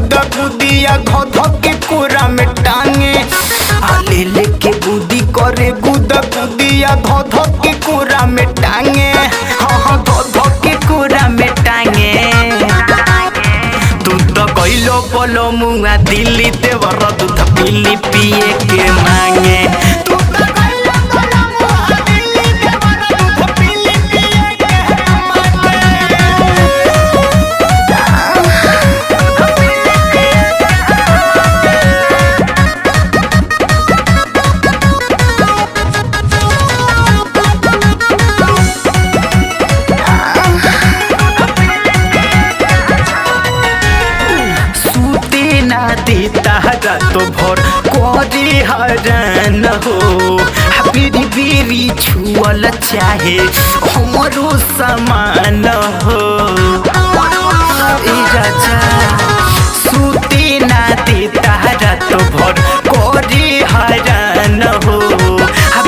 गुदा गुदिया धध के कोरा में टांगे ले लेके गुदी करे गुदा गुदिया धध के कोरा में टांगे हाँ धध के कोरा में टांगे तू तो कइलो बोलो मुआ दिल्ली देवर दूध पीली पिए के मांगे तो भर कोरी हरन हो बीरी बीरी छुअल चाहे हमरो समान हो राजा सूते ना देता तो भर कोरी हरन हो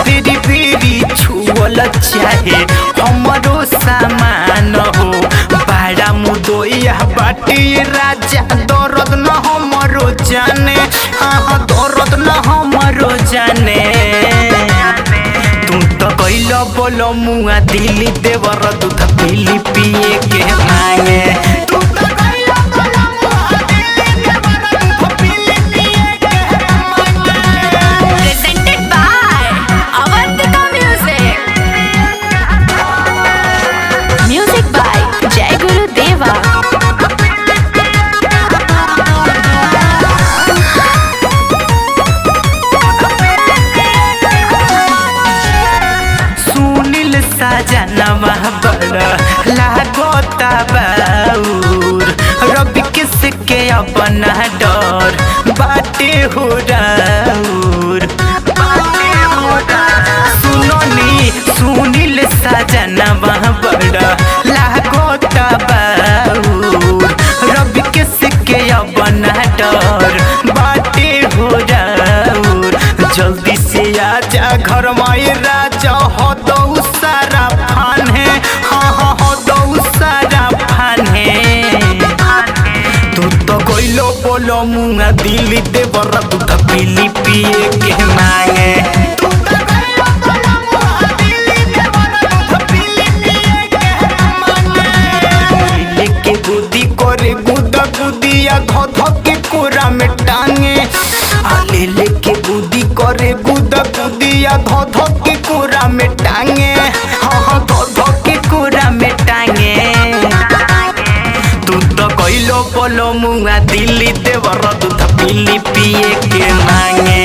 बीरी बीरी छुअल चाहे हमरो समान हो बाड़ा मुदोइया बाटी राजा दर्द न हमरो जाने हाँ दर्द न हमरो जाने तू तो कइलो बोलो मुआ दिल्ली देवर दूध पीली पिए के मांगे सजनवा बड़ा लागोता बाउर रबी किसके अपना डर बाटे हो राउर सुनिल सजनवा बड़ा लागोता बाउर रबी किसके अपना डर बाटे हो राउर जल्दी से आजा घर में राजा हो सारा फान है हाँ हो दो सारा फान है तू तो कोइलो बोलो मुआ दिल्ली देवर दूध पीली पिए के मांगे लेके गुदी करे गुदा गुदिया धध के कोरा में टांगे ले लेके गुदी करे गुदा गुदिया धध के कोरा में टांगे हाँ धध के कोरा में टांगे तू तो कइलो बोलो मुआ दिल्ली देवर दूध पीली पिए के मांगे